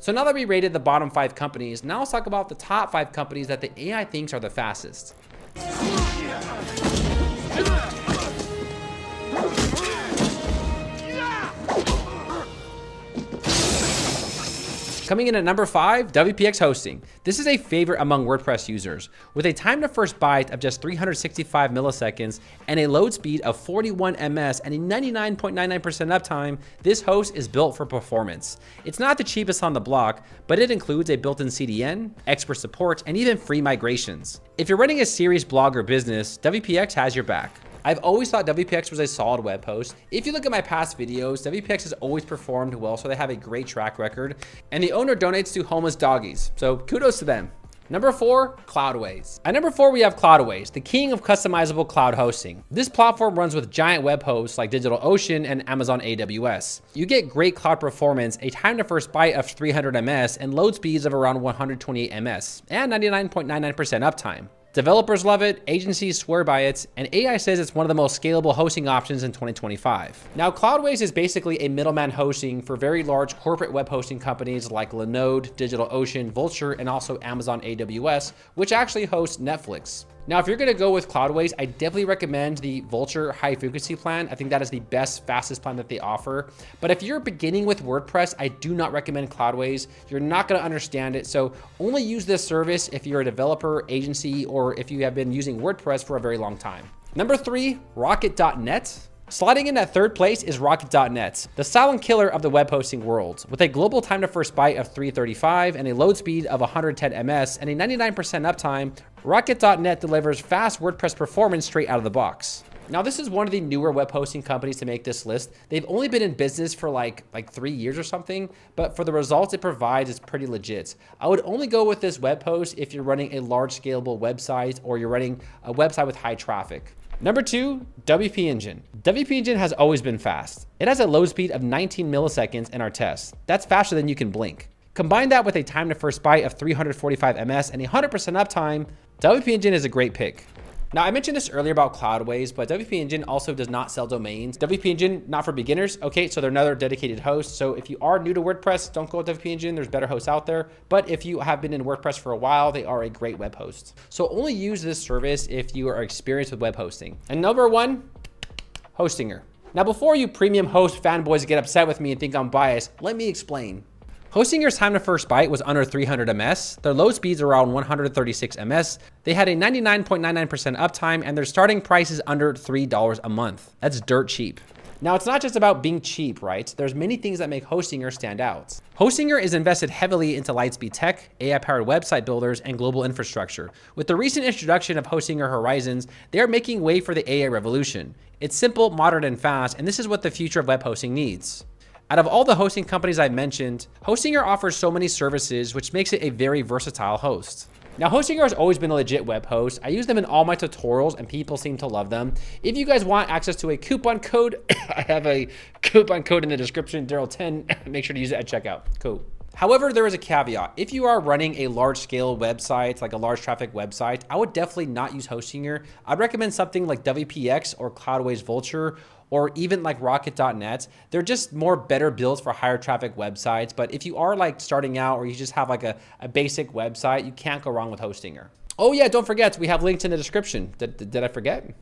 So now that we rated the bottom 5 companies, now let's talk about the top 5 companies that the AI thinks are the fastest. Coming in at number 5, WPX Hosting. This is a favorite among WordPress users. With a time to first byte of just 365 milliseconds and a load speed of 41 ms and a 99.99% uptime, this host is built for performance. It's not the cheapest on the block, but it includes a built-in CDN, expert support, and even free migrations. If you're running a serious blog or business, WPX has your back. I've always thought WPX was a solid web host. If you look at my past videos, WPX has always performed well, so they have a great track record. And the owner donates to homeless doggies, so kudos to them. Number 4, Cloudways. At number 4, we have Cloudways, the king of customizable cloud hosting. This platform runs with giant web hosts like DigitalOcean and Amazon AWS. You get great cloud performance, a time to first byte of 300 ms, and load speeds of around 128 ms, and 99.99% uptime. Developers love it, agencies swear by it, and AI says it's one of the most scalable hosting options in 2025. Now, Cloudways is basically a middleman hosting for very large corporate web hosting companies like Linode, DigitalOcean, Vulture, and also Amazon AWS, which actually hosts Netflix. Now, if you're gonna go with Cloudways, I definitely recommend the Vulture high frequency plan. I think that is the best, fastest plan that they offer. But if you're beginning with WordPress, I do not recommend Cloudways. You're not gonna understand it. So only use this service if you're a developer, agency, or if you have been using WordPress for a very long time. Number 3, Rocket.net. Sliding in at 3rd place is Rocket.net, the silent killer of the web hosting world. With a global time to first byte of 335 and a load speed of 110 ms and a 99% uptime, Rocket.net delivers fast WordPress performance straight out of the box. Now, this is one of the newer web hosting companies to make this list. They've only been in business for like 3 years or something, but for the results it provides, it's pretty legit. I would only go with this web host if you're running a large scalable website or you're running a website with high traffic. Number 2, WP Engine. WP Engine has always been fast. It has a load speed of 19 milliseconds in our tests. That's faster than you can blink. Combine that with a time to first byte of 345 ms and 100% uptime, WP Engine is a great pick. Now, I mentioned this earlier about Cloudways, but WP Engine also does not sell domains. WP Engine, not for beginners. Okay, so they're another dedicated host. So if you are new to WordPress, don't go with WP Engine. There's better hosts out there. But if you have been in WordPress for a while, they are a great web host. So only use this service if you are experienced with web hosting. And number 1, Hostinger. Now, before you premium host fanboys get upset with me and think I'm biased, let me explain. Hostinger's time to first byte was under 300 ms. Their load speeds are around 136 ms. They had a 99.99% uptime, and their starting price is under $3 a month. That's dirt cheap. Now, it's not just about being cheap, right? There's many things that make Hostinger stand out. Hostinger is invested heavily into Lightspeed tech, AI-powered website builders, and global infrastructure. With the recent introduction of Hostinger Horizons, they are making way for the AI revolution. It's simple, modern, and fast, and this is what the future of web hosting needs. Out of all the hosting companies I mentioned, Hostinger offers so many services, which makes it a very versatile host. Now, Hostinger has always been a legit web host. I use them in all my tutorials and people seem to love them. If you guys want access to a coupon code, I have a coupon code in the description, Daryl10. Make sure to use it at checkout. Cool. However, there is a caveat. If you are running a large scale website, like a large traffic website, I would definitely not use Hostinger. I'd recommend something like WPX or Cloudways Vulture, or even like Rocket.net. They're just more better built for higher traffic websites. But if you are like starting out or you just have like a basic website, you can't go wrong with Hostinger. Oh yeah, don't forget, we have links in the description. Did I forget?